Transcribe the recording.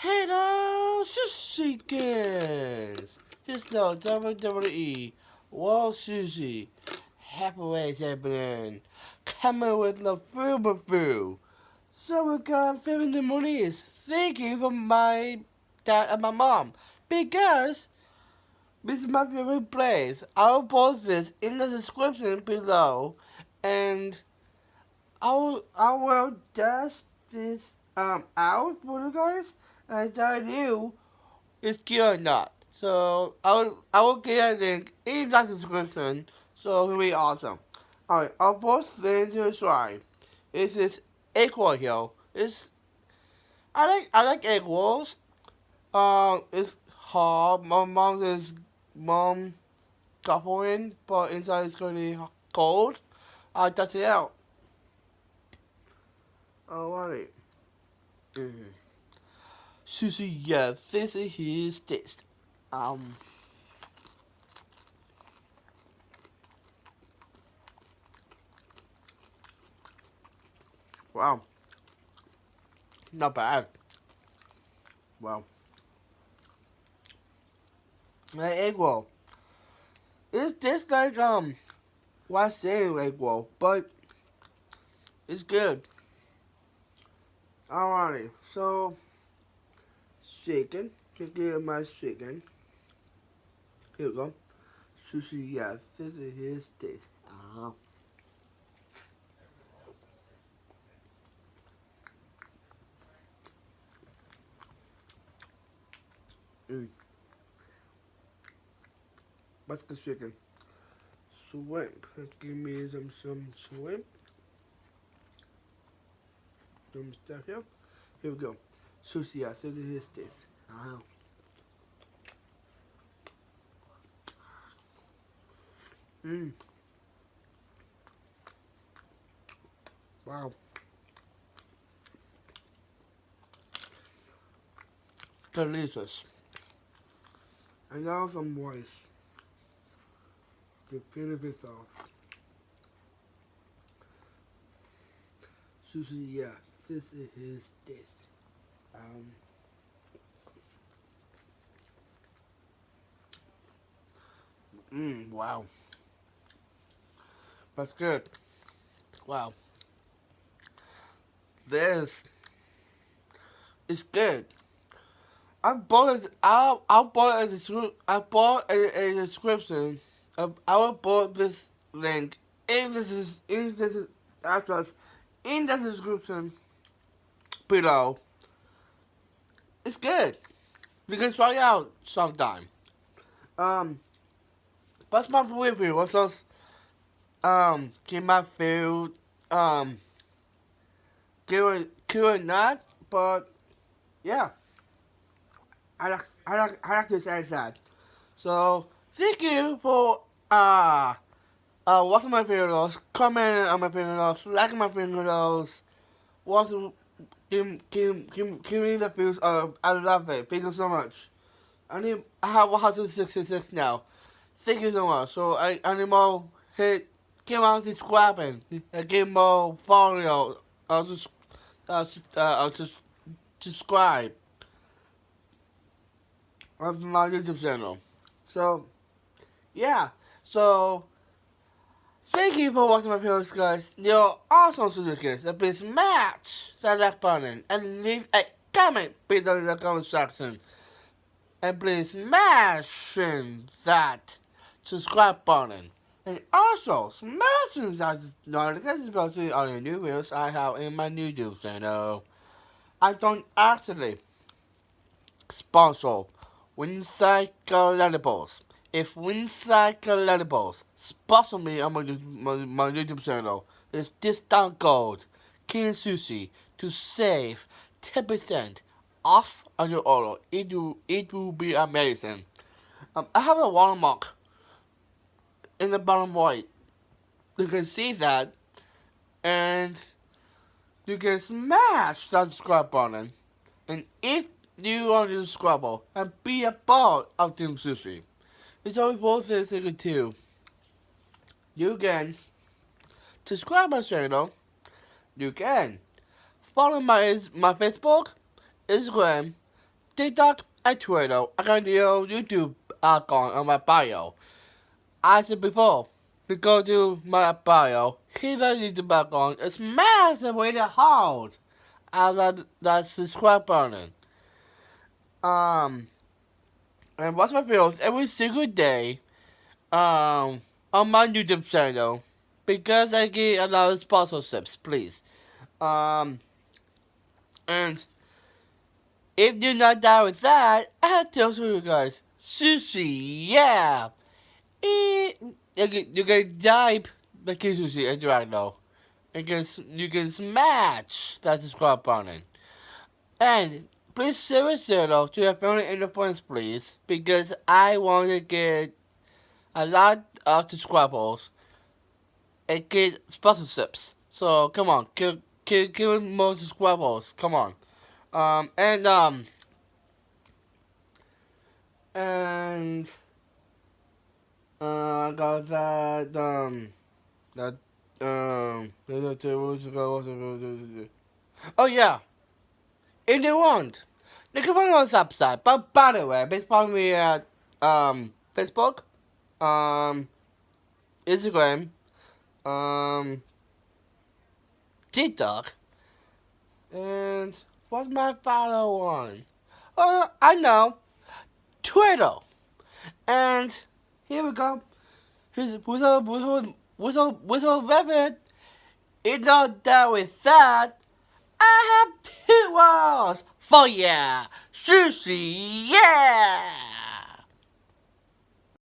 Hello, Sushikins! It's no WWE World Sushi Heavyweight Champion coming with the Boo. So we got filming the monies. Thank you for my dad and my mom. Because this is my favorite place. I'll post this in the description below. And I will test this out for you guys and tell you it's good or not. So I will get a link in the description. So it'll be awesome. Alright, I'll post the link to try. This is egg roll here. It's I like egg rolls. It's hard. My mom got for in, but inside it's gonna be cold. I'll test it out. Alright. Sushi, yeah, this is his taste. Wow. Not bad. Wow. The egg roll. It's just like, what's saying egg roll, but it's good. Alrighty, so, chicken. Chicken my chicken. Here we go. Sushi, yes, this is his taste. What's the chicken? Shrimp. Give me some shrimp. Some stuff here. Here we go. Sushi, yes, this is his taste. Wow. Delicious. And now some rice to finish it off. Sushi, yeah, this is his taste. Wow. That's good. Wow. This is good. I bought it. I bought a description. I will put this link in this address in the description below. It's good. You can try it out sometime. That's my review. What's else? Give my food. Give it not, but yeah. I like to say that. So thank you for watching my videos, commenting on my videos, liking my videos, watching, give me the views. I love it. Thank you so much. I have 166 now. Thank you so much. So I need more keep on subscribing, get more follow. Just subscribe on my YouTube channel. So, yeah. So, thank you for watching my videos, guys. You're awesome to the kids. Please smash that like button and leave a comment below in the comment section. And please smash that subscribe button. And also, smash that notification bell to all the new videos I have in my YouTube channel. I don't actually sponsor Winside Collectibles. If Winside Collectibles sponsor me on my YouTube channel, it's discount code King Sushi to save 10% off on your order. It will be amazing. I have a watermark in the bottom right. You can see that, and you can smash that subscribe button. And if you want to subscribe and be a part of Team Sushi, it's always worth it too. You can subscribe my channel. You can follow my Facebook, Instagram, TikTok, and Twitter. I got a YouTube icon on my bio. I said before, to go to my bio, hit that YouTube icon, and smash the way to hold that subscribe button. And watch my videos every single day, on my YouTube channel, because I get a lot of sponsorships, please. And if you're not down with that, I have to tell you guys, sushi, yeah. You can type the sushi into right now. You can smash that subscribe button. And please share it to your family and your friends, please, because I want to get a lot of subscribers and get sponsorships. So come on, give more subscribers. Come on. And I got that oh yeah, if you want, you can find me on this website. But by the way, please follow me at Facebook, Instagram, TikTok, and what's my follow on? Oh, I know, Twitter. And here we go. Here's whistle rabbit. It's not done with that. I have 2 walls for ya. Sushi, yeah.